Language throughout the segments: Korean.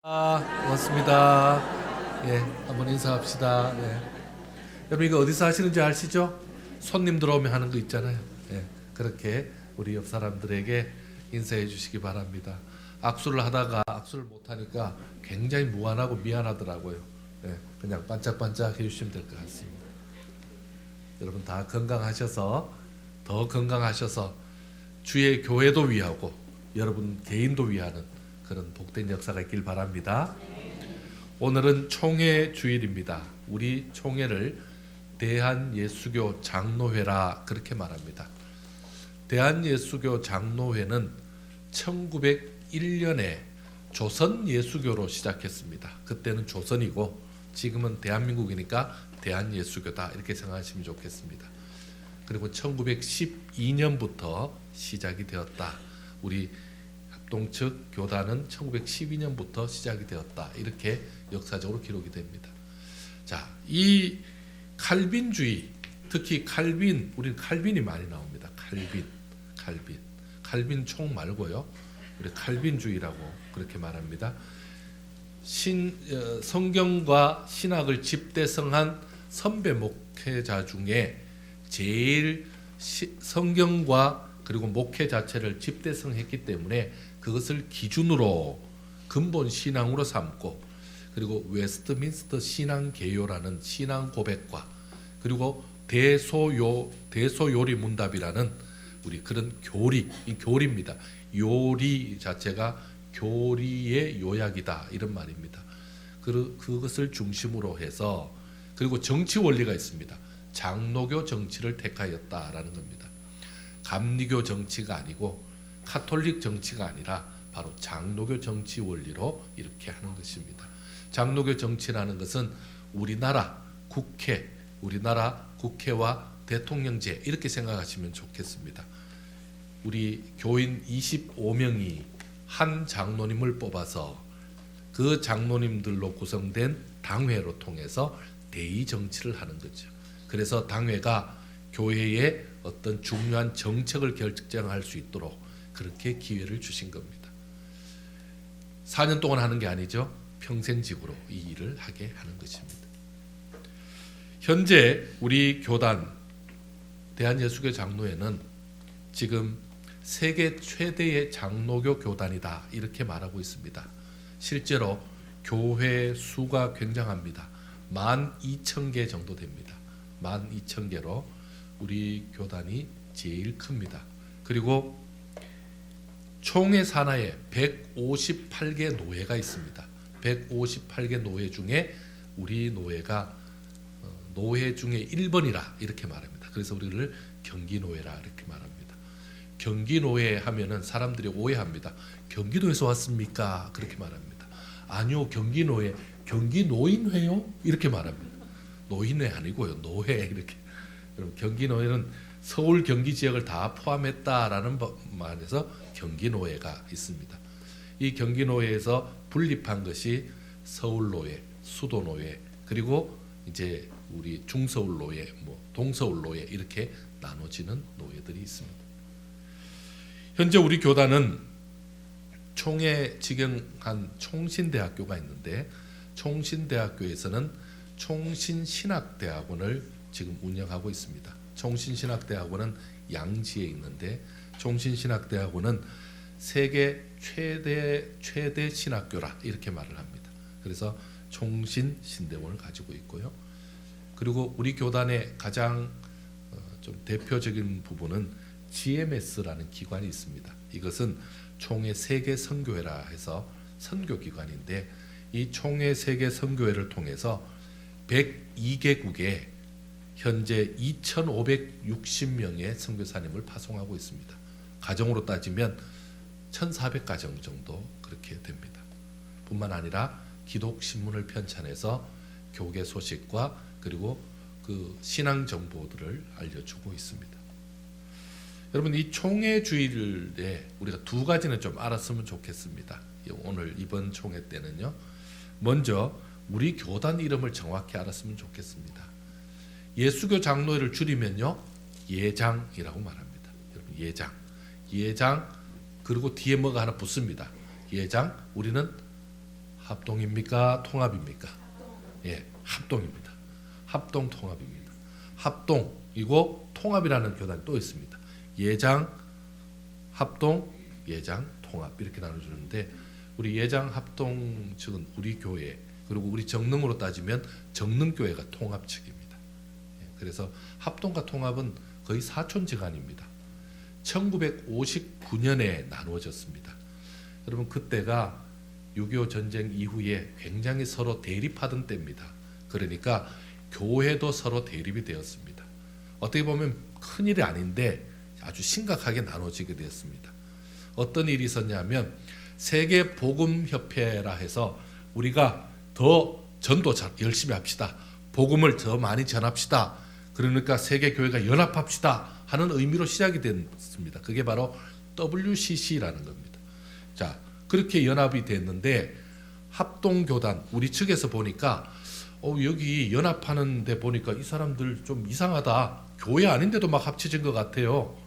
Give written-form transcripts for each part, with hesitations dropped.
고맙습니다. 예, 한번 인사합시다. 예. 여러분 이거 어디서 하시는지 아시죠? 손님 들어오면 하는 거 있잖아요. 예, 그렇게 우리 옆 사람들에게 인사해 주시기 바랍니다. 악수를 하다가 악수를 못 하니까 굉장히 무안하고 미안하더라고요. 예, 그냥 반짝반짝 해주시면 될 것 같습니다. 여러분 다 건강하셔서 더 건강하셔서 주의 교회도 위하고 여러분 개인도 위하는 그런 복된 역사가 있길 바랍니다. 오늘은 총회 주일입니다. 우리 총회를 대한예수교 장로회라 그렇게 말합니다. 대한예수교 장로회는 1901년에 조선예수교로 시작했습니다. 그때는 조선이고 지금은 대한민국이니까 대한예수교다 이렇게 생각하시면 좋겠습니다. 그리고 1912년부터 시작이 되었다. 우리 합동측 교단은 1912년부터 시작이 되었다. 이렇게 역사적으로 기록이 됩니다. 자, 이 칼빈주의, 특히 칼빈, 우리는 칼빈이 많이 나옵니다. 칼빈 총 말고요. 우리 칼빈주의라고 그렇게 말합니다. 성경과 신학을 집대성한 선배 목회자 중에 제일 성경과 그리고 목회 자체를 집대성했기 때문에 그것을 기준으로 근본 신앙으로 삼고, 그리고 웨스트민스터 신앙개요라는 신앙 고백과 그리고 대소요리 문답이라는 우리 그런 교리입니다. 요리 자체가 교리의 요약이다 이런 말입니다. 그것을 중심으로 해서, 그리고 정치 원리가 있습니다. 장로교 정치를 택하였다라는 겁니다. 감리교 정치가 아니고 카톨릭 정치가 아니라 바로 장로교 정치 원리로 이렇게 하는 것입니다. 장로교 정치라는 것은 우리나라 국회와 대통령제 이렇게 생각하시면 좋겠습니다. 우리 교인 25명이 한 장로님을 뽑아서 그 장로님들로 구성된 당회로 통해서 대의 정치를 하는 거죠. 그래서 당회가 교회의 어떤 중요한 정책을 결정할 수 있도록 그렇게 기회를 주신 겁니다. 4년 동안 하는 게 아니죠. 평생직으로 이 일을 하게 하는 것입니다. 현재 우리 교단 대한예수교 장로회는 지금 세계 최대의 장로교 교단이다 이렇게 말하고 있습니다. 실제로 교회 수가 굉장합니다. 12,000개 정도 됩니다. 12,000개로 우리 교단이 제일 큽니다. 그리고 총회 산하에 158개 노회가 있습니다. 158개 노회 중에 우리 노회가 노회 중에 1번이라 이렇게 말합니다. 그래서 우리를 경기노회라 이렇게 말합니다. 경기노회 하면은 사람들이 오해합니다. 경기도에서 왔습니까? 그렇게 말합니다. 아니요, 경기노회, 경기노인회요? 이렇게 말합니다. 노인회 아니고요, 노회 이렇게. 그럼 경기노회는 서울 경기 지역을 다 포함했다라는 말에서 경기노회가 있습니다. 이 경기노회에서 분립한 것이 서울노회, 수도노회, 그리고 이제 우리 중서울노회, 동서울노회 이렇게 나눠지는 노회들이 있습니다. 현재 우리 교단은 총회 직영한 총신대학교가 있는데, 총신대학교에서는 총신신학대학원을 지금 운영하고 있습니다. 총신신학대학원은 양지에 있는데, 총신신학대학원은 세계 최대 신학교라 이렇게 말을 합니다. 그래서 총신신대원을 가지고 있고요. 그리고 우리 교단의 가장 좀 대표적인 부분은 GMS라는 기관이 있습니다. 이것은 총회 세계 선교회라 해서 선교기관인데, 이 총회 세계 선교회를 통해서 102개국에 현재 2,560명의 선교사님을 파송하고 있습니다. 가정으로 따지면 1,400가정 정도 그렇게 됩니다. 뿐만 아니라 기독신문을 편찬해서 교계 소식과 그리고 그 신앙 정보들을 알려주고 있습니다. 여러분, 이 총회 주일에 우리가 두 가지는 좀 알았으면 좋겠습니다. 오늘 이번 총회 때는요. 먼저 우리 교단 이름을 정확히 알았으면 좋겠습니다. 예수교 장로회를 줄이면요, 예장이라고 말합니다. 여러분, 예장 그리고 뒤에 뭐가 하나 붙습니다. 예장, 우리는 합동입니까? 통합입니까? 예, 합동입니다. 합동 통합입니다. 합동이고 통합이라는 교단이 또 있습니다. 예장, 합동, 예장, 통합 이렇게 나눠주는데 우리 예장 합동 측은 우리 교회 그리고 우리 정릉으로 따지면 정릉교회가 통합 측입니다. 예, 그래서 합동과 통합은 거의 사촌지간입니다. 1959년에 나누어졌습니다. 여러분 그때가 6.25 전쟁 이후에 굉장히 서로 대립하던 때입니다. 그러니까 교회도 서로 대립이 되었습니다. 어떻게 보면 큰일이 아닌데 아주 심각하게 나눠지게 되었습니다. 어떤 일이 있었냐면 세계복음협회라 해서 우리가 더 전도 열심히 합시다. 복음을 더 많이 전합시다. 그러니까 세계교회가 연합합시다 하는 의미로 시작이 됐습니다. 그게 바로 WCC라는 겁니다. 자, 그렇게 연합이 됐는데 합동교단 우리 측에서 보니까 여기 연합하는데 보니까 이 사람들 좀 이상하다. 교회 아닌데도 막 합쳐진 것 같아요.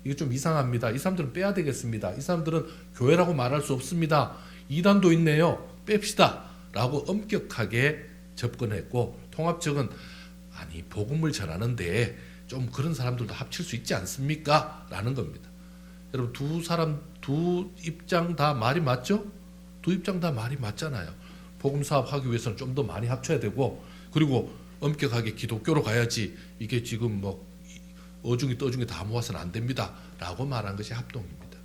이게 좀 이상합니다. 이 사람들은 빼야 되겠습니다. 이 사람들은 교회라고 말할 수 없습니다. 이단도 있네요. 뺍시다. 라고 엄격하게 접근했고 통합 측은 아니 복음을 전하는데 좀 그런 사람들도 합칠 수 있지 않습니까? 라는 겁니다. 여러분 두 입장 다 말이 맞죠? 두 입장 다 말이 맞잖아요. 복음 사업하기 위해서는 좀 더 많이 합쳐야 되고 그리고 엄격하게 기독교로 가야지 이게 지금 뭐 어중이 떠중이 다 모아서는 안 됩니다. 라고 말한 것이 합동입니다.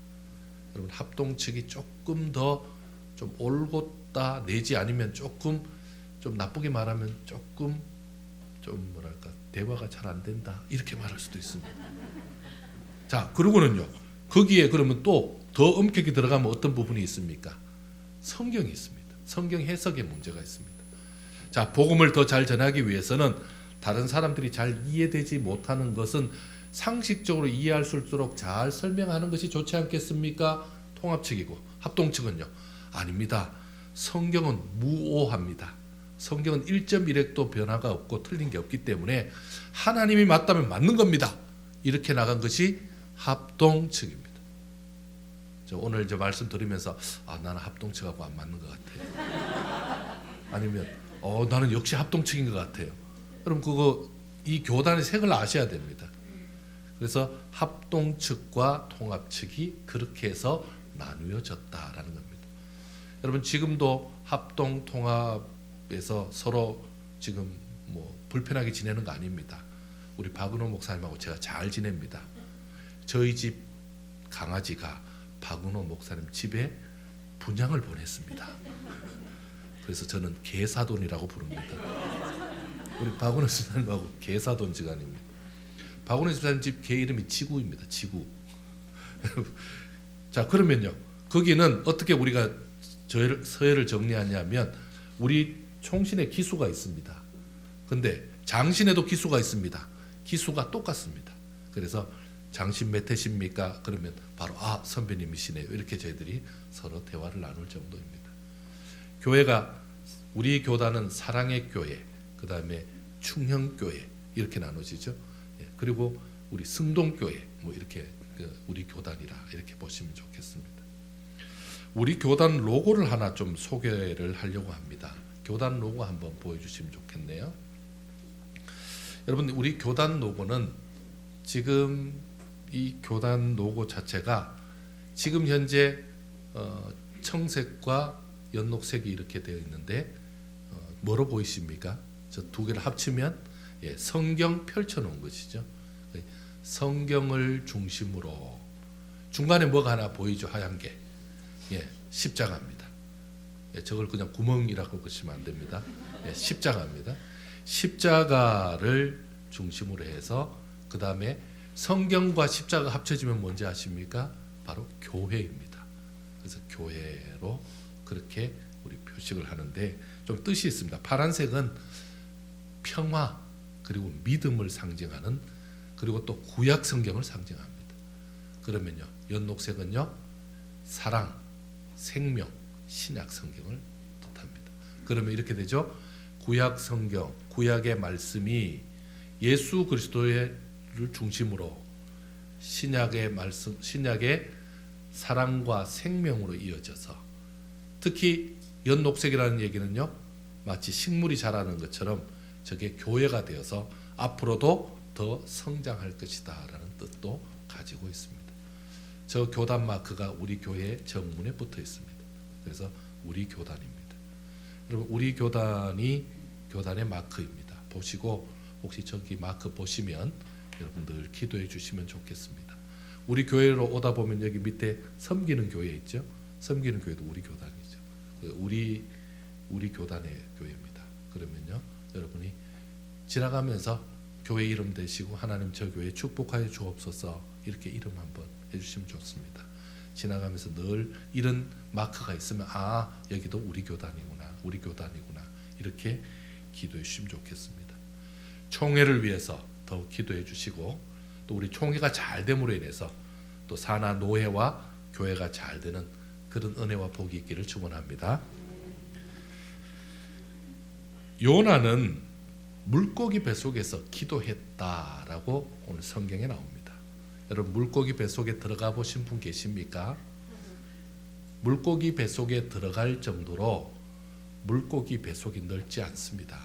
여러분 합동 측이 조금 더 좀 올곧다 내지 아니면 조금 좀 나쁘게 말하면 조금 좀 뭐랄까 대화가 잘 안 된다 이렇게 말할 수도 있습니다. 자 그리고는요 거기에 그러면 또 더 엄격히 들어가면 어떤 부분이 있습니까? 성경이 있습니다. 성경 해석에 문제가 있습니다. 자 복음을 더 잘 전하기 위해서는 다른 사람들이 잘 이해되지 못하는 것은 상식적으로 이해할 수 있도록 잘 설명하는 것이 좋지 않겠습니까? 통합 측이고 합동 측은요 아닙니다. 성경은 무오합니다. 성경은 1.1획도 변화가 없고 틀린 게 없기 때문에 하나님이 맞다면 맞는 겁니다. 이렇게 나간 것이 합동 측입니다. 저 오늘 저 말씀 들으면서 나는 합동 측하고 안 맞는 것 같아요. 아니면 나는 역시 합동 측인 것 같아요. 그럼 이 교단의 색을 아셔야 됩니다. 그래서 합동 측과 통합 측이 그렇게 해서 나누어졌다라는 겁니다. 여러분 지금도 합동 통합에서 서로 지금 뭐 불편하게 지내는 거 아닙니다. 우리 박은호 목사님하고 제가 잘 지냅니다. 저희 집 강아지가 박은호 목사님 집에 분양을 보냈습니다. 그래서 저는 개사돈이라고 부릅니다. 우리 박은호 집사님하고 개사돈 지간입니다. 박은호 집사님 집 개 이름이 지구입니다. 지구. 자 그러면요 거기는 어떻게 우리가 서예를 정리하냐면 우리 총신에 기수가 있습니다. 근데 장신에도 기수가 있습니다. 기수가 똑같습니다. 그래서 장신 몇 회십니까? 그러면 바로 선배님이시네요. 이렇게 저희들이 서로 대화를 나눌 정도입니다. 교회가 우리 교단은 사랑의 교회, 그 다음에 충형교회 이렇게 나눠지죠. 그리고 우리 승동교회 뭐 이렇게 우리 교단이라 이렇게 보시면 좋겠습니다. 우리 교단 로고를 하나 좀 소개를 하려고 합니다. 교단 로고 한번 보여주시면 좋겠네요. 여러분 우리 교단 로고는 지금 이 교단 로고 자체가 지금 현재 청색과 연녹색이 이렇게 되어 있는데 뭐로 보이십니까? 저 두 개를 합치면 성경 펼쳐놓은 것이죠. 성경을 중심으로 중간에 뭐가 하나 보이죠? 하얀 게 십자가입니다. 저걸 그냥 구멍이라고 보시면 안 됩니다. 십자가입니다. 십자가를 중심으로 해서 그 다음에 성경과 십자가 합쳐지면 뭔지 아십니까? 바로 교회입니다. 그래서 교회로 그렇게 우리 표식을 하는데 좀 뜻이 있습니다. 파란색은 평화 그리고 믿음을 상징하는 그리고 또 구약 성경을 상징합니다. 그러면요 연녹색은요 사랑, 생명, 신약 성경을 뜻합니다. 그러면 이렇게 되죠. 구약 성경, 구약의 말씀이 예수 그리스도를 중심으로 신약의 말씀, 신약의 사랑과 생명으로 이어져서 특히 연녹색이라는 얘기는요, 마치 식물이 자라는 것처럼 저게 교회가 되어서 앞으로도 더 성장할 것이다 라는 뜻도 가지고 있습니다. 저 교단 마크가 우리 교회 정문에 붙어 있습니다. 그래서 우리 교단입니다. 여러분, 우리 교단이 교단의 마크입니다. 보시고 혹시 저기 마크 보시면 여러분들 기도해 주시면 좋겠습니다. 우리 교회로 오다 보면 여기 밑에 섬기는 교회 있죠. 섬기는 교회도 우리 교단이죠. 우리 교단의 교회입니다. 그러면요, 여러분이 지나가면서 교회 이름 대시고 하나님 저 교회 축복하여 주옵소서 이렇게 이름 한번 해주시면 좋습니다. 지나가면서 늘 이런 마크가 있으면 아, 여기도 우리 교단이구나, 우리 교단이구나 이렇게 기도해 주시면 좋겠습니다. 총회를 위해서 더욱 기도해 주시고, 또 우리 총회가 잘 됨으로 인해서 또 산하 노회와 교회가 잘 되는 그런 은혜와 복이 있기를 축원합니다. 요나는 물고기 뱃속에서 기도했다라고 오늘 성경에 나옵니다. 여러분, 물고기 뱃속에 들어가 보신 분 계십니까? 물고기 뱃속에 들어갈 정도로 물고기 뱃속이 넓지 않습니다.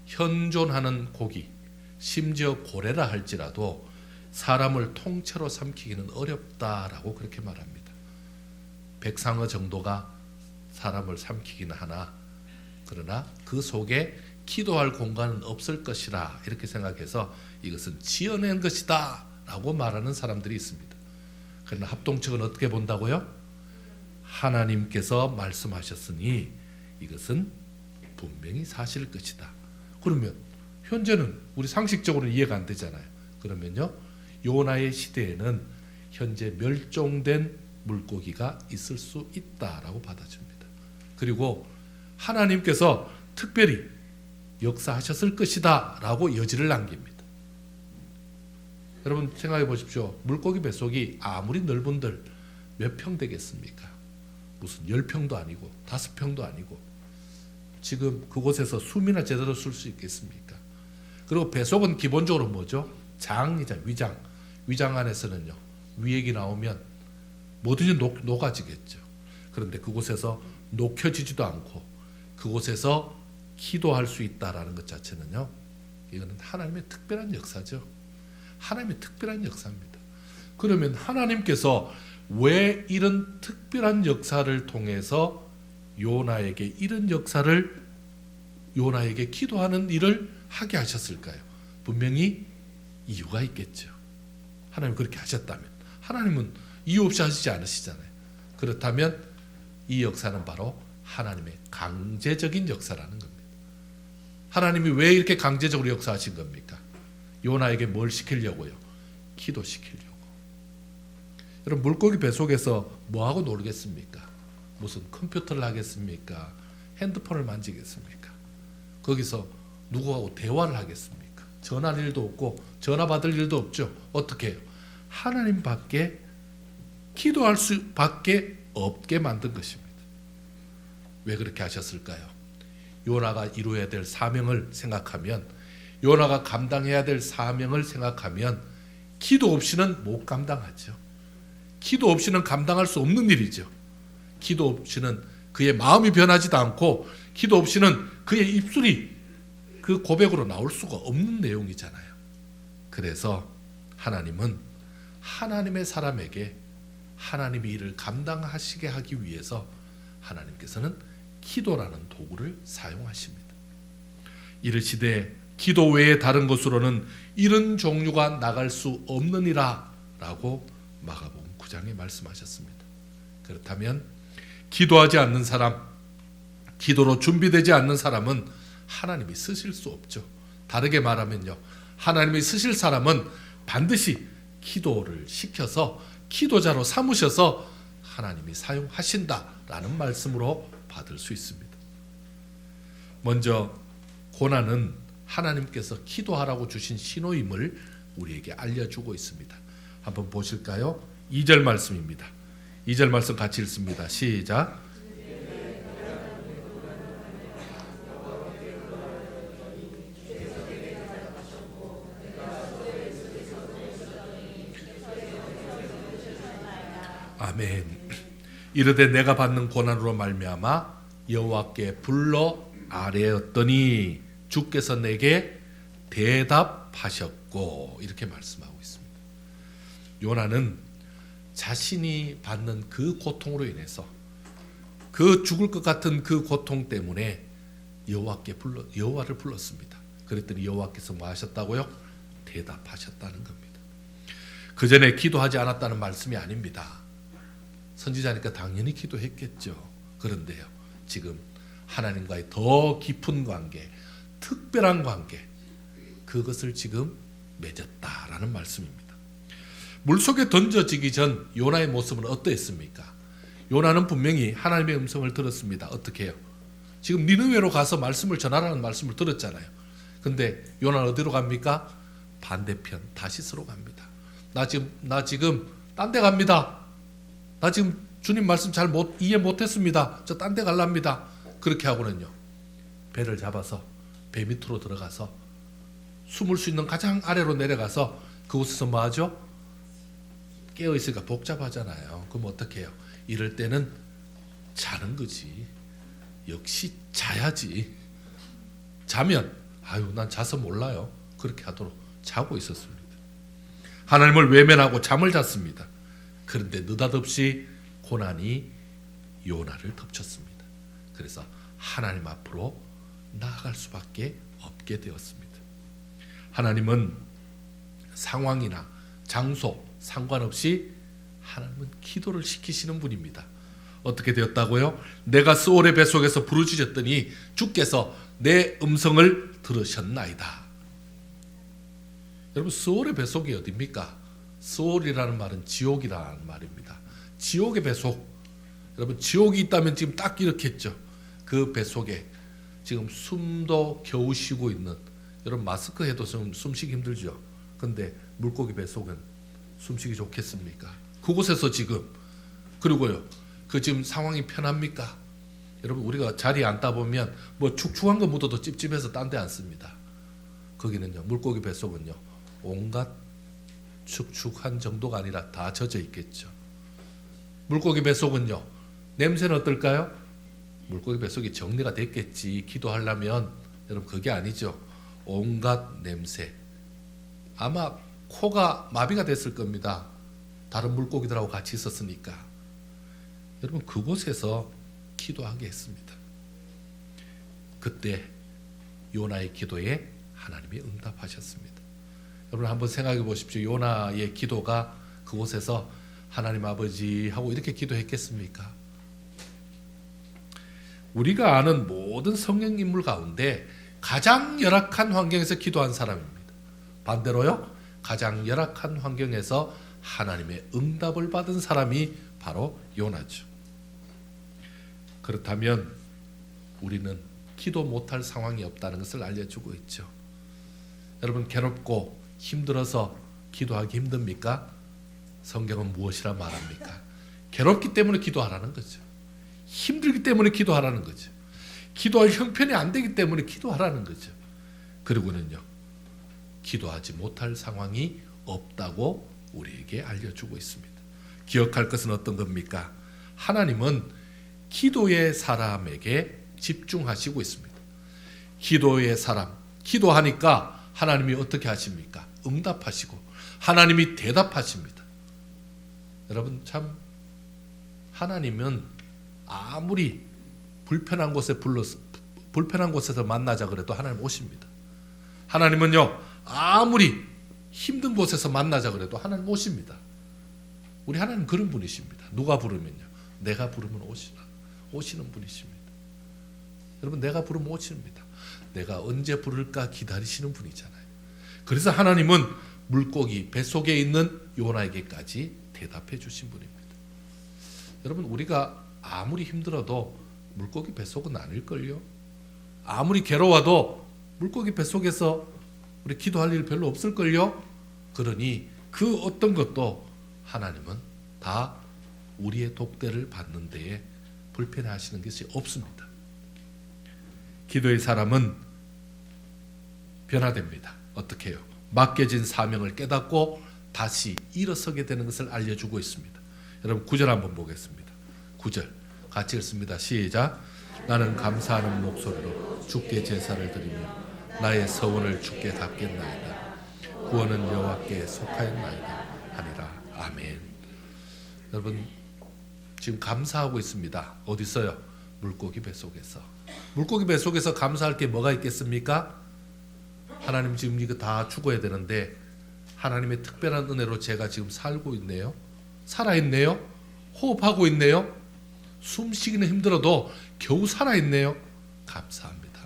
현존하는 고기, 심지어 고래라 할지라도 사람을 통째로 삼키기는 어렵다라고 그렇게 말합니다. 백상어 정도가 사람을 삼키기는 하나, 그러나 그 속에 기도할 공간은 없을 것이라 이렇게 생각해서 이것은 지어낸 것이다 라고 말하는 사람들이 있습니다. 그러나 합동측은 어떻게 본다고요? 하나님께서 말씀하셨으니 이것은 분명히 사실 것이다. 그러면 현재는 우리 상식적으로는 이해가 안 되잖아요. 그러면요, 요나의 시대에는 현재 멸종된 물고기가 있을 수 있다라고 받아줍니다. 그리고 하나님께서 특별히 역사하셨을 것이다 라고 여지를 남깁니다. 여러분 생각해 보십시오. 물고기 뱃속이 아무리 넓은들 몇 평 되겠습니까? 무슨 10평도 아니고 5평도 아니고 지금 그곳에서 숨이나 제대로 쓸 수 있겠습니까? 그리고 뱃속은 기본적으로 뭐죠? 장이자 위장. 위장 안에서는요, 위액이 나오면 뭐든지 녹아지겠죠. 그런데 그곳에서 녹혀지지도 않고 그곳에서 기도할 수 있다라는 것 자체는요, 이거는 하나님의 특별한 역사죠. 하나님의 특별한 역사입니다. 그러면 하나님께서 왜 이런 특별한 역사를 통해서 요나에게 이런 역사를, 요나에게 기도하는 일을 하게 하셨을까요? 분명히 이유가 있겠죠. 하나님 그렇게 하셨다면, 하나님은 이유 없이 하시지 않으시잖아요. 그렇다면 이 역사는 바로 하나님의 강제적인 역사라는 겁니다. 하나님이 왜 이렇게 강제적으로 역사하신 겁니까? 요나에게 뭘 시키려고요? 기도시키려고. 여러분, 물고기 뱃속에서 뭐하고 놀겠습니까? 무슨 컴퓨터를 하겠습니까? 핸드폰을 만지겠습니까? 거기서 누구하고 대화를 하겠습니까? 전화할 일도 없고 전화 받을 일도 없죠. 어떻게 해요? 하나님 밖에 기도할 수밖에 없게 만든 것입니다. 왜 그렇게 하셨을까요? 요나가 이루어야 될 사명을 생각하면, 요나가 감당해야 될 사명을 생각하면 기도 없이는 못 감당하죠. 기도 없이는 감당할 수 없는 일이죠. 기도 없이는 그의 마음이 변하지도 않고, 기도 없이는 그의 입술이 그 고백으로 나올 수가 없는 내용이잖아요. 그래서 하나님은 하나님의 사람에게 하나님의 일을 감당하시게 하기 위해서 하나님께서는 기도라는 도구를 사용하십니다. 이르시되 기도 외에 다른 것으로는 이런 종류가 나갈 수 없느니라 라고 마가복음 9장에 말씀하셨습니다. 그렇다면 기도하지 않는 사람, 기도로 준비되지 않는 사람은 하나님이 쓰실 수 없죠. 다르게 말하면요, 하나님이 쓰실 사람은 반드시 기도를 시켜서 기도자로 삼으셔서 하나님이 사용하신다라는 말씀으로 받을 수 있습니다. 먼저 고난은 하나님께서 기도하라고 주신 신호임을 우리에게 알려주고 있습니다. 한번 보실까요? 2절 말씀입니다. 2절 말씀 같이 읽습니다. 시작. 아멘. 이르되 내가 받는 고난으로 말미암아 여호와께 불러 아뢰었더니 주께서 내게 대답하셨고 이렇게 말씀하고 있습니다. 요나는 자신이 받는 그 고통으로 인해서 그 죽을 것 같은 그 고통 때문에 여호와를 불렀습니다. 그랬더니 여호와께서 뭐 하셨다고요? 대답하셨다는 겁니다. 그 전에 기도하지 않았다는 말씀이 아닙니다. 선지자니까 당연히 기도했겠죠. 그런데요, 지금 하나님과의 더 깊은 관계, 특별한 관계, 그것을 지금 맺었다라는 말씀입니다. 물속에 던져지기 전 요나의 모습은 어떠했습니까? 요나는 분명히 하나님의 음성을 들었습니다. 어떻게 해요? 지금 니느웨로 가서 말씀을 전하라는 말씀을 들었잖아요. 근데 요나는 어디로 갑니까? 반대편 다시스로 갑니다. 나 지금 딴 데 갑니다. 나 지금 주님 말씀 잘 이해 못했습니다. 저 딴 데 갈랍니다. 그렇게 하고는요, 배를 잡아서 배 밑으로 들어가서 숨을 수 있는 가장 아래로 내려가서 그곳에서 뭐 하죠? 깨어있으니까 복잡하잖아요. 그럼 어떻게 해요? 이럴 때는 자는 거지. 역시 자야지. 자면 난 자서 몰라요. 그렇게 하도록 자고 있었습니다. 하나님을 외면하고 잠을 잤습니다. 그런데 느닷없이 고난이 요나를 덮쳤습니다. 그래서 하나님 앞으로 나아갈 수밖에 없게 되었습니다. 하나님은 상황이나 장소 상관없이 하나님은 기도를 시키시는 분입니다. 어떻게 되었다고요? 내가 스올의 뱃속에서 부르짖었더니 주께서 내 음성을 들으셨나이다. 여러분, 스올의 뱃속이 어디입니까? 스올이라는 말은 지옥이라는 말입니다. 지옥의 뱃속. 여러분, 지옥이 있다면 지금 딱 이렇겠죠. 그 뱃속에 지금 숨도 겨우 쉬고 있는, 여러분 마스크 해도 숨쉬기 힘들죠. 근데 물고기 뱃속은 숨쉬기 좋겠습니까? 그곳에서 지금, 그리고요, 그 지금 상황이 편합니까? 여러분, 우리가 자리에 앉다 보면 뭐 축축한 거 묻어도 찝찝해서 딴 데 앉습니다. 거기는요, 물고기 뱃속은요, 온갖 축축한 정도가 아니라 다 젖어 있겠죠. 물고기 뱃속은요, 냄새는 어떨까요? 물고기 뱃속이 정리가 됐겠지. 기도하려면. 여러분, 그게 아니죠. 온갖 냄새. 아마 코가 마비가 됐을 겁니다. 다른 물고기들하고 같이 있었으니까. 여러분, 그곳에서 기도하게 했습니다. 그때 요나의 기도에 하나님이 응답하셨습니다. 여러분, 한번 생각해 보십시오. 요나의 기도가 그곳에서 하나님 아버지 하고 이렇게 기도했겠습니까? 우리가 아는 모든 성경 인물 가운데 가장 열악한 환경에서 기도한 사람입니다. 반대로요, 가장 열악한 환경에서 하나님의 응답을 받은 사람이 바로 요나죠. 그렇다면 우리는 기도 못할 상황이 없다는 것을 알려주고 있죠. 여러분, 괴롭고 힘들어서 기도하기 힘듭니까? 성경은 무엇이라 말합니까? 괴롭기 때문에 기도하라는 거죠. 힘들기 때문에 기도하라는 거죠. 기도할 형편이 안 되기 때문에 기도하라는 거죠. 그리고는요, 기도하지 못할 상황이 없다고 우리에게 알려주고 있습니다. 기억할 것은 어떤 겁니까? 하나님은 기도의 사람에게 집중하시고 있습니다. 기도의 사람, 기도하니까 하나님이 어떻게 하십니까? 응답하시고 하나님이 대답하십니다. 여러분, 참 하나님은 아무리 불편한 곳에서 만나자 그래도 하나님 오십니다. 하나님은요, 아무리 힘든 곳에서 만나자 그래도 하나님 오십니다. 우리 하나님 그런 분이십니다. 누가 부르면요, 내가 부르면 오시는 분이십니다. 여러분, 내가 부르면 오십니다. 내가 언제 부를까 기다리시는 분이잖아요. 그래서 하나님은 물고기 뱃속에 있는 요나에게까지 대답해 주신 분입니다. 여러분, 우리가 아무리 힘들어도 물고기 뱃속은 아닐걸요. 아무리 괴로워도 물고기 뱃속에서 우리 기도할 일 별로 없을걸요. 그러니 그 어떤 것도 하나님은 다 우리의 독대를 받는 데에 불편해하시는 것이 없습니다. 기도의 사람은 변화됩니다. 어떻게 해요? 맡겨진 사명을 깨닫고 다시 일어서게 되는 것을 알려주고 있습니다. 여러분, 9절 한번 보겠습니다. 9절 같이 읽습니다. 시작. 나는 감사하는 목소리로 주께 제사를 드리며 나의 서원을 주께 갚겠나이다. 구원은 여호와께 속하였나이다 하니라. 아멘. 여러분 지금 감사하고 있습니다. 어디 있어요? 물고기 뱃속에서. 물고기 뱃속에서 감사할 게 뭐가 있겠습니까? 하나님 지금 이거 다 죽어야 되는데 하나님의 특별한 은혜로 제가 지금 살고 있네요. 살아있네요. 호흡하고 있네요. 숨쉬기는 힘들어도 겨우 살아있네요. 감사합니다.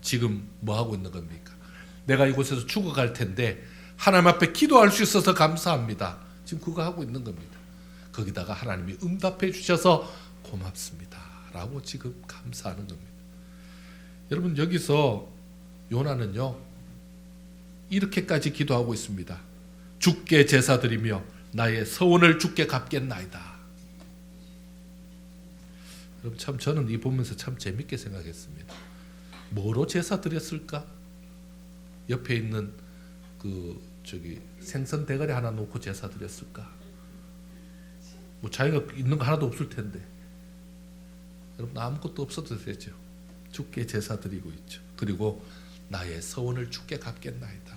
지금 뭐하고 있는 겁니까? 내가 이곳에서 죽어갈 텐데 하나님 앞에 기도할 수 있어서 감사합니다. 지금 그거 하고 있는 겁니다. 거기다가 하나님이 응답해 주셔서 고맙습니다 라고 지금 감사하는 겁니다. 여러분 여기서 요나는요 이렇게까지 기도하고 있습니다. 주께 제사 드리며 나의 서원을 주께 갚겠나이다. 여러분 참 저는 이 보면서 참 재밌게 생각했습니다. 뭐로 제사 드렸을까? 옆에 있는 생선 대가리 하나 놓고 제사 드렸을까? 뭐 자기가 있는 거 하나도 없을 텐데. 여러분 아무것도 없어도 되죠. 주께 제사 드리고 있죠. 그리고 나의 서원을 주께 갚겠나이다.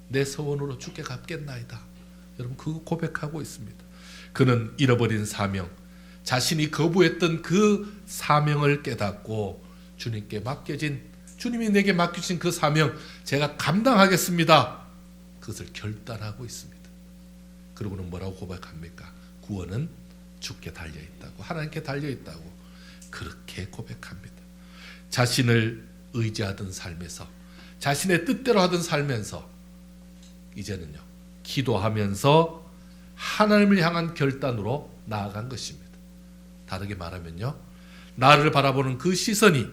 내 서원으로 주께 갚겠나이다. 여러분 그거 고백하고 있습니다. 그는 잃어버린 사명, 자신이 거부했던 그 사명을 깨닫고 주님께 맡겨진, 주님이 내게 맡기신 그 사명 제가 감당하겠습니다. 그것을 결단하고 있습니다. 그러고는 뭐라고 고백합니까? 구원은 주께 달려있다고, 하나님께 달려있다고 그렇게 고백합니다. 자신을 의지하던 삶에서, 자신의 뜻대로 하던 삶에서 이제는요 기도하면서 하나님을 향한 결단으로 나아간 것입니다. 다르게 말하면요 나를 바라보는 그 시선이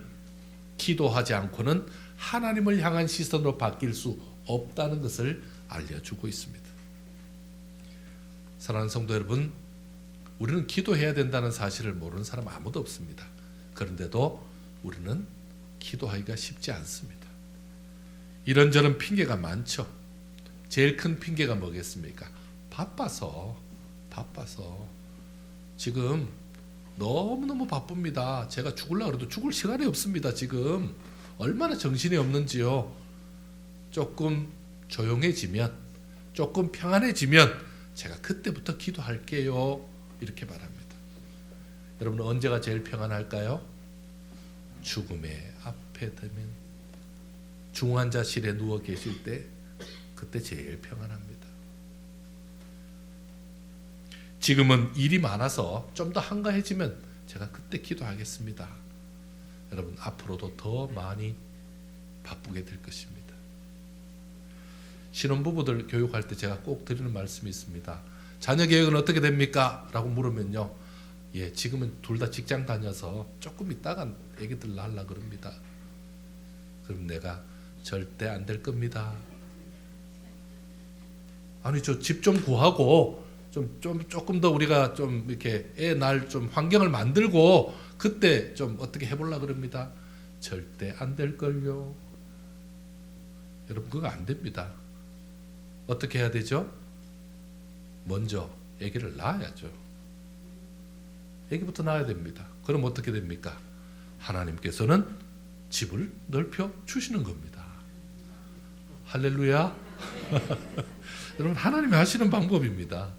기도하지 않고는 하나님을 향한 시선으로 바뀔 수 없다는 것을 알려주고 있습니다. 사랑하는 성도 여러분, 우리는 기도해야 된다는 사실을 모르는 사람 아무도 없습니다. 그런데도 우리는 기도하기가 쉽지 않습니다. 이런저런 핑계가 많죠. 제일 큰 핑계가 뭐겠습니까? 바빠서 지금 너무너무 바쁩니다. 제가 죽으려고 해도 죽을 시간이 없습니다. 지금 얼마나 정신이 없는지요. 조금 조용해지면, 조금 평안해지면 제가 그때부터 기도할게요. 이렇게 말합니다. 여러분 언제가 제일 평안할까요? 죽음의 앞에 되면, 중환자실에 누워 계실 때 그때 제일 평안합니다. 지금은 일이 많아서 좀 더 한가해지면 제가 그때 기도하겠습니다. 여러분 앞으로도 더 많이 바쁘게 될 것입니다. 신혼부부들 교육할 때 제가 꼭 드리는 말씀이 있습니다. 자녀 계획은 어떻게 됩니까? 라고 물으면요, 예, 지금은 둘 다 직장 다녀서 조금 있다가 애기들 낳으려고 그럽니다. 그럼 내가 절대 안 될 겁니다. 아니 저 집 좀 구하고 조금 더 우리가 좀 이렇게 애 낳을 좀 환경을 만들고 그때 좀 어떻게 해보려고 그럽니다. 절대 안 될 걸요. 여러분 그거 안 됩니다. 어떻게 해야 되죠? 먼저 아기를 낳아야죠. 아기부터 낳아야 됩니다. 그럼 어떻게 됩니까? 하나님께서는 집을 넓혀 주시는 겁니다. 할렐루야. 여러분 하나님이 하시는 방법입니다.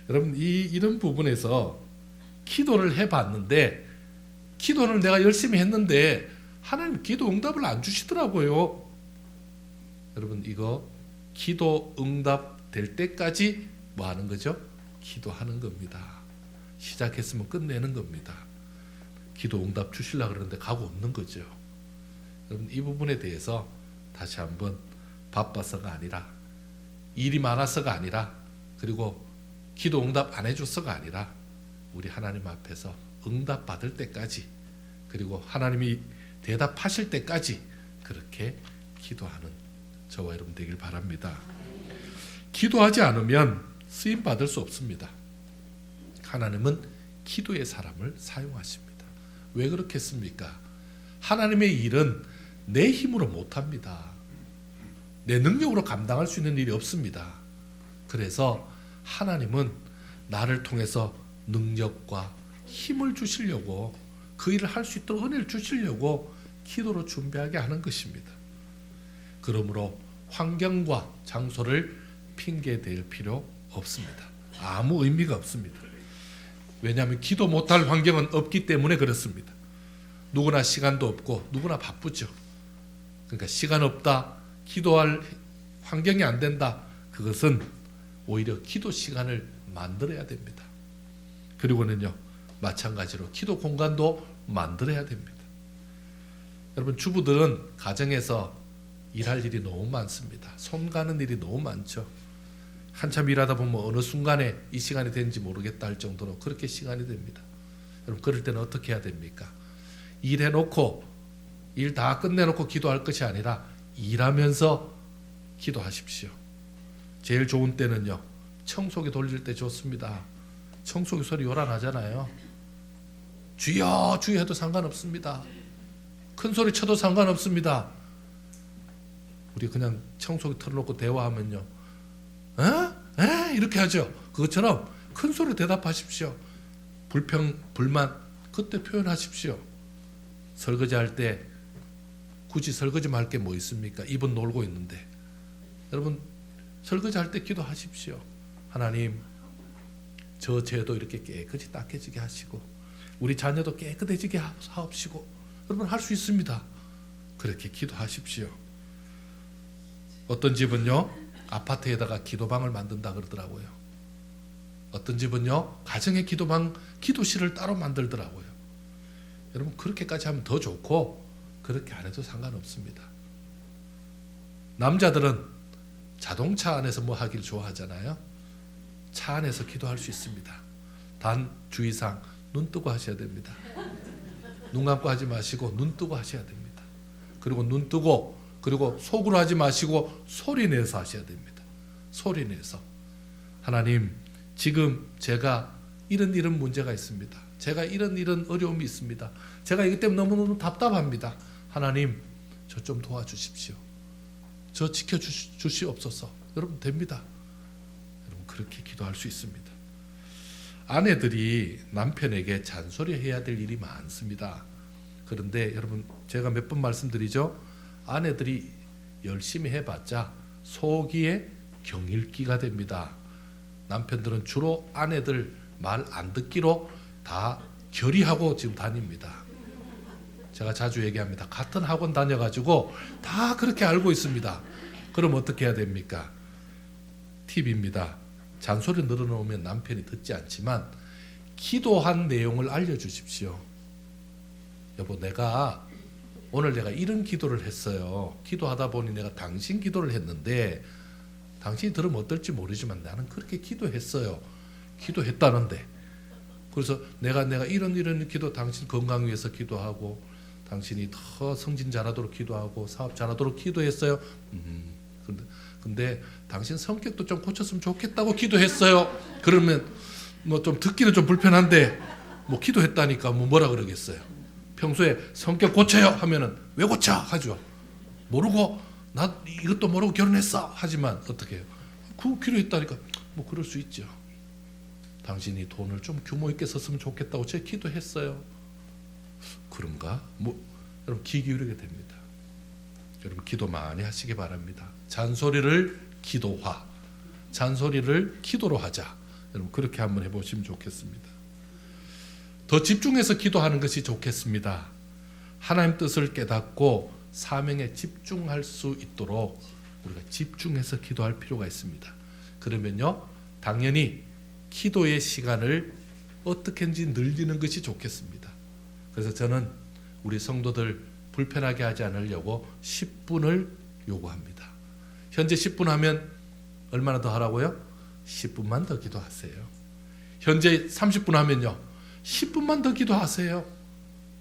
여러분 이런 부분에서 기도를 해봤는데, 기도를 내가 열심히 했는데 하나님 기도 응답을 안 주시더라고요. 여러분 이거 기도 응답 될 때까지 뭐 하는 거죠? 기도하는 겁니다. 시작했으면 끝내는 겁니다. 기도 응답 주시려고 그러는데 가고 없는 거죠. 여러분 이 부분에 대해서 다시 한번 바빠서가 아니라, 일이 많아서가 아니라, 그리고 기도 응답 안 해줘서가 아니라 우리 하나님 앞에서 응답 받을 때까지, 그리고 하나님이 대답하실 때까지 그렇게 기도하는 저와 여러분 되길 바랍니다. 기도하지 않으면 쓰임 받을 수 없습니다. 하나님은 기도의 사람을 사용하십니다. 왜 그렇겠습니까? 하나님의 일은 내 힘으로 못합니다. 내 능력으로 감당할 수 있는 일이 없습니다. 그래서 하나님은 나를 통해서 능력과 힘을 주시려고, 그 일을 할 수 있도록 은혜를 주시려고 기도로 준비하게 하는 것입니다. 그러므로 환경과 장소를 핑계댈 필요 없습니다. 아무 의미가 없습니다. 왜냐하면 기도 못할 환경은 없기 때문에 그렇습니다. 누구나 시간도 없고 누구나 바쁘죠. 그러니까 시간 없다, 기도할 환경이 안 된다, 그것은 오히려 기도 시간을 만들어야 됩니다. 그리고는요, 마찬가지로 기도 공간도 만들어야 됩니다. 여러분, 주부들은 가정에서 일할 일이 너무 많습니다. 손 가는 일이 너무 많죠. 한참 일하다 보면 어느 순간에 이 시간이 되는지 모르겠다 할 정도로 그렇게 시간이 됩니다. 여러분, 그럴 때는 어떻게 해야 됩니까? 일해놓고, 일 다 끝내놓고 기도할 것이 아니라 일하면서 기도하십시오. 제일 좋은 때는요, 청소기 돌릴 때 좋습니다. 청소기 소리 요란하잖아요. 주여 주여 해도 상관없습니다. 큰 소리 쳐도 상관없습니다. 우리 그냥 청소기 틀어놓고 대화하면요, 에? 이렇게 하죠. 그것처럼 큰 소리 대답하십시오. 불평, 불만 그때 표현하십시오. 설거지할 때 굳이 설거지만 할 게 뭐 있습니까? 입은 놀고 있는데. 여러분, 설거지할 때 기도하십시오. 하나님, 저 죄도 이렇게 깨끗이 닦여지게 하시고 우리 자녀도 깨끗해지게 하옵시고. 여러분, 할 수 있습니다. 그렇게 기도하십시오. 어떤 집은요, 아파트에다가 기도방을 만든다 그러더라고요. 어떤 집은요, 가정의 기도방, 기도실을 따로 만들더라고요. 여러분, 그렇게까지 하면 더 좋고 그렇게 안 해도 상관없습니다. 남자들은 자동차 안에서 뭐 하길 좋아하잖아요. 차 안에서 기도할 수 있습니다. 단 주의사항, 눈 뜨고 하셔야 됩니다. 눈 감고 하지 마시고 눈 뜨고 하셔야 됩니다. 그리고 눈 뜨고, 그리고 속으로 하지 마시고 소리 내서 하셔야 됩니다. 소리 내서. 하나님, 지금 제가 이런 문제가 있습니다. 제가 이런 어려움이 있습니다. 제가 이것 때문에 너무너무 답답합니다. 하나님, 저 좀 도와주십시오. 저 지켜주시옵소서. 여러분, 됩니다. 여러분, 그렇게 기도할 수 있습니다. 아내들이 남편에게 잔소리해야 될 일이 많습니다. 그런데 여러분, 제가 몇 번 말씀드리죠. 아내들이 열심히 해봤자 소기에 경일기가 됩니다. 남편들은 주로 아내들 말 안 듣기로 다 결의하고 지금 다닙니다. 제가 자주 얘기합니다. 같은 학원 다녀가지고 다 그렇게 알고 있습니다. 그럼 어떻게 해야 됩니까? 팁입니다. 잔소리 늘어놓으면 남편이 듣지 않지만 기도한 내용을 알려주십시오. 여보, 오늘 내가 이런 기도를 했어요. 기도하다 보니 내가 당신 기도를 했는데 당신이 들으면 어떨지 모르지만 나는 그렇게 기도했어요. 기도했다는데. 그래서 내가 이런 기도, 당신 건강 위해서 기도하고 당신이 더 승진 잘하도록 기도하고 사업 잘하도록 기도했어요. 근데 당신 성격도 좀 고쳤으면 좋겠다고 기도했어요. 그러면 뭐 좀 듣기는 좀 불편한데 뭐 기도했다니까 뭐라 그러겠어요. 평소에 성격 고쳐요 하면은 왜 고쳐 하죠. 모르고 나 이것도 모르고 결혼했어 하지만 어떻게 해요? 그 기도했다니까 뭐 그럴 수 있죠. 당신이 돈을 좀 규모 있게 썼으면 좋겠다고 제가 기도했어요. 그런가? 여러분, 귀 기울이게 됩니다. 여러분, 기도 많이 하시기 바랍니다. 잔소리를 기도화, 잔소리를 기도로 하자. 여러분, 그렇게 한번 해보시면 좋겠습니다. 더 집중해서 기도하는 것이 좋겠습니다. 하나님 뜻을 깨닫고 사명에 집중할 수 있도록 우리가 집중해서 기도할 필요가 있습니다. 그러면요, 당연히 기도의 시간을 어떻게든지 늘리는 것이 좋겠습니다. 그래서 저는 우리 성도들 불편하게 하지 않으려고 10분을 요구합니다. 현재 10분 하면 얼마나 더 하라고요? 10분만 더 기도하세요. 현재 30분 하면요, 10분만 더 기도하세요.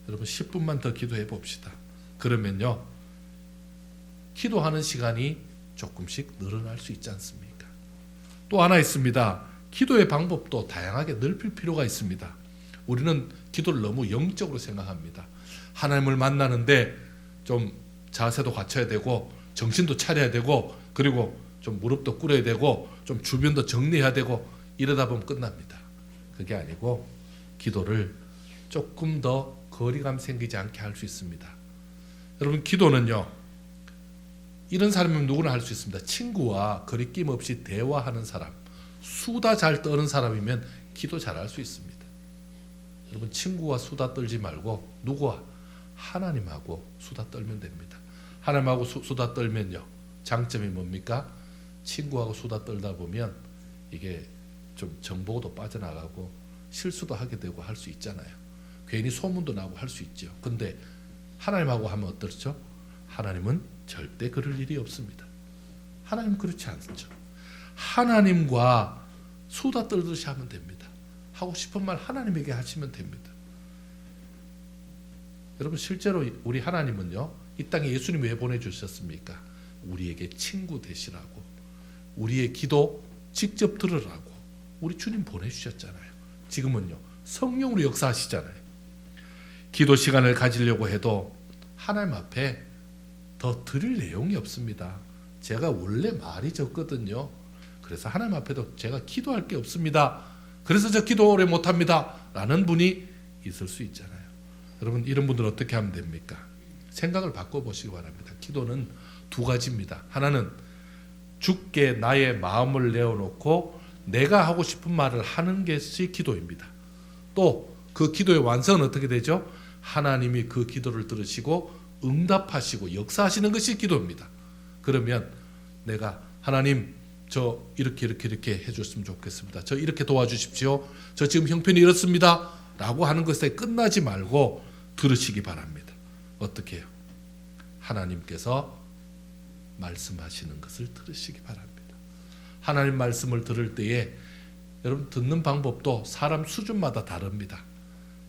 여러분, 10분만 더 기도해 봅시다. 그러면요, 기도하는 시간이 조금씩 늘어날 수 있지 않습니까? 또 하나 있습니다. 기도의 방법도 다양하게 넓힐 필요가 있습니다. 우리는 기도를 너무 영적으로 생각합니다. 하나님을 만나는데 좀 자세도 갖춰야 되고 정신도 차려야 되고 그리고 좀 무릎도 꿇어야 되고 좀 주변도 정리해야 되고 이러다 보면 끝납니다. 그게 아니고 기도를 조금 더 거리감 생기지 않게 할 수 있습니다. 여러분, 기도는요, 이런 사람이면 누구나 할 수 있습니다. 친구와 거리낌 없이 대화하는 사람, 수다 잘 떠는 사람이면 기도 잘할 수 있습니다. 여러분, 친구와 수다 떨지 말고 누구와? 하나님하고 수다 떨면 됩니다. 하나님하고 수다 떨면요, 장점이 뭡니까? 친구하고 수다 떨다 보면 이게 좀 정보도 빠져나가고 실수도 하게 되고 할 수 있잖아요. 괜히 소문도 나고 할 수 있죠. 근데 하나님하고 하면 어떻죠? 하나님은 절대 그럴 일이 없습니다. 하나님은 그렇지 않죠. 하나님과 수다 떨듯이 하면 됩니다. 하고 싶은 말 하나님에게 하시면 됩니다. 여러분, 실제로 우리 하나님은요, 이 땅에 예수님 왜 보내주셨습니까? 우리에게 친구 되시라고, 우리의 기도 직접 들으라고 우리 주님 보내주셨잖아요. 지금은요, 성령으로 역사하시잖아요. 기도 시간을 가지려고 해도 하나님 앞에 더 드릴 내용이 없습니다. 제가 원래 말이 적거든요. 그래서 하나님 앞에도 제가 기도할 게 없습니다. 그래서 저 기도 오래 못합니다 라는 분이 있을 수 있잖아요. 여러분, 이런 분들은 어떻게 하면 됩니까? 생각을 바꿔보시기 바랍니다. 기도는 두 가지입니다. 하나는 주께 나의 마음을 내어놓고 내가 하고 싶은 말을 하는 것이 기도입니다. 또 그 기도의 완성은 어떻게 되죠? 하나님이 그 기도를 들으시고 응답하시고 역사하시는 것이 기도입니다. 그러면 내가 하나님, 저 이렇게 해줬으면 좋겠습니다. 저 이렇게 도와주십시오. 저 지금 형편이 이렇습니다 라고 하는 것에 끝나지 말고 들으시기 바랍니다. 어떻게 해요? 하나님께서 말씀하시는 것을 들으시기 바랍니다. 하나님 말씀을 들을 때에 여러분, 듣는 방법도 사람 수준마다 다릅니다.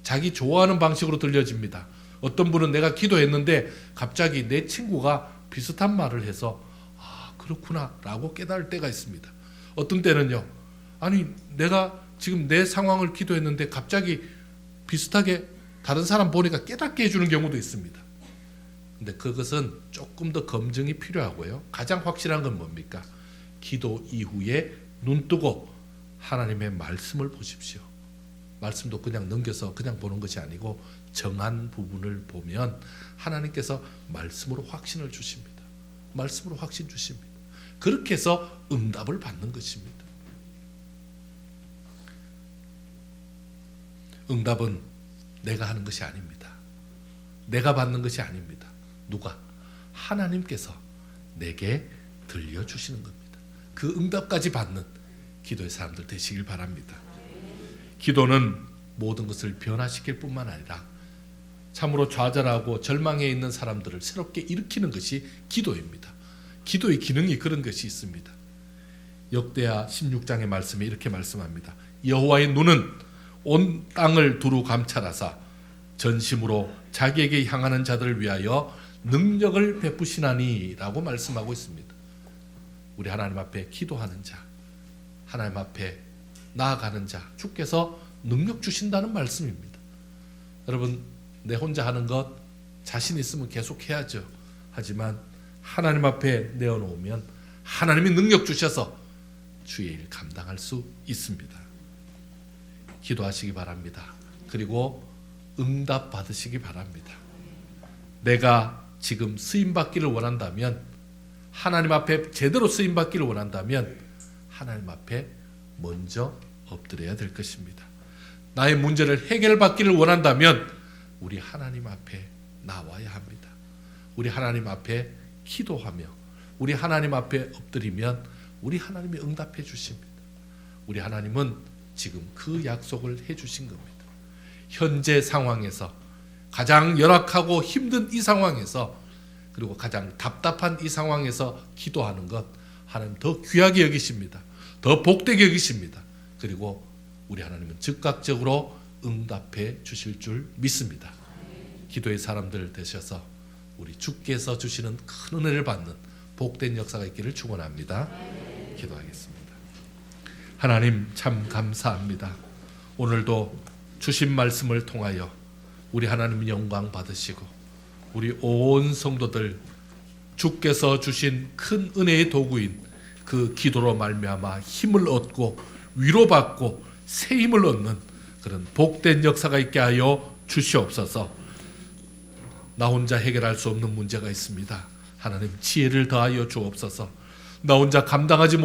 자기 좋아하는 방식으로 들려집니다. 어떤 분은 내가 기도했는데 갑자기 내 친구가 비슷한 말을 해서 아, 그렇구나 라고 깨달을 때가 있습니다. 어떤 때는요, 아니 내가 지금 내 상황을 기도했는데 갑자기 비슷하게 다른 사람 보니까 깨닫게 해주는 경우도 있습니다. 근데 그것은 조금 더 검증이 필요하고요. 가장 확실한 건 뭡니까? 기도 이후에 눈 뜨고 하나님의 말씀을 보십시오. 말씀도 그냥 넘겨서 그냥 보는 것이 아니고 정한 부분을 보면 하나님께서 말씀으로 확신을 주십니다. 말씀으로 확신 주십니다. 그렇게 해서 응답을 받는 것입니다. 응답은 내가 하는 것이 아닙니다. 내가 받는 것이 아닙니다. 누가? 하나님께서 내게 들려주시는 겁니다. 그 응답까지 받는 기도의 사람들 되시길 바랍니다. 기도는 모든 것을 변화시킬 뿐만 아니라 참으로 좌절하고 절망해 있는 사람들을 새롭게 일으키는 것이 기도입니다. 기도의 기능이 그런 것이 있습니다. 역대하 16장의 말씀에 이렇게 말씀합니다. 여호와의 눈은 온 땅을 두루 감찰하사 전심으로 자기에게 향하는 자들을 위하여 능력을 베푸시나니 라고 말씀하고 있습니다. 우리 하나님 앞에 기도하는 자, 하나님 앞에 나아가는 자, 주께서 능력 주신다는 말씀입니다. 여러분, 내 혼자 하는 것 자신 있으면 계속 해야죠. 하지만 하나님 앞에 내어놓으면 하나님이 능력 주셔서 주의 일 감당할 수 있습니다. 기도하시기 바랍니다. 그리고 응답 받으시기 바랍니다. 내가 지금 쓰임받기를 원한다면, 하나님 앞에 제대로 쓰임받기를 원한다면 하나님 앞에 먼저 엎드려야 될 것입니다. 나의 문제를 해결받기를 원한다면 우리 하나님 앞에 나와야 합니다. 우리 하나님 앞에 기도하며 우리 하나님 앞에 엎드리면 우리 하나님이 응답해 주십니다. 우리 하나님은 지금 그 약속을 해 주신 겁니다. 현재 상황에서, 가장 열악하고 힘든 이 상황에서, 그리고 가장 답답한 이 상황에서 기도하는 것 하나님 더 귀하게 여기십니다. 더 복되게 여기십니다. 그리고 우리 하나님은 즉각적으로 응답해 주실 줄 믿습니다. 기도의 사람들 되셔서 우리 주께서 주시는 큰 은혜를 받는 복된 역사가 있기를 축원합니다. 기도하겠습니다. 하나님, 참 감사합니다. 오늘도 주신 말씀을 통하여 우리 하나님 영광 받으시고 우리 온 성도들 주께서 주신 큰 은혜의 도구인 그 기도로 말미암아 힘을 얻고 위로받고 새 힘을 얻는 그런 복된 역사가 있게 하여 주시옵소서. 나 혼자 해결할 수 없는 문제가 있습니다. 하나님 지혜를 더하여 주옵소서. 나 혼자 감당하지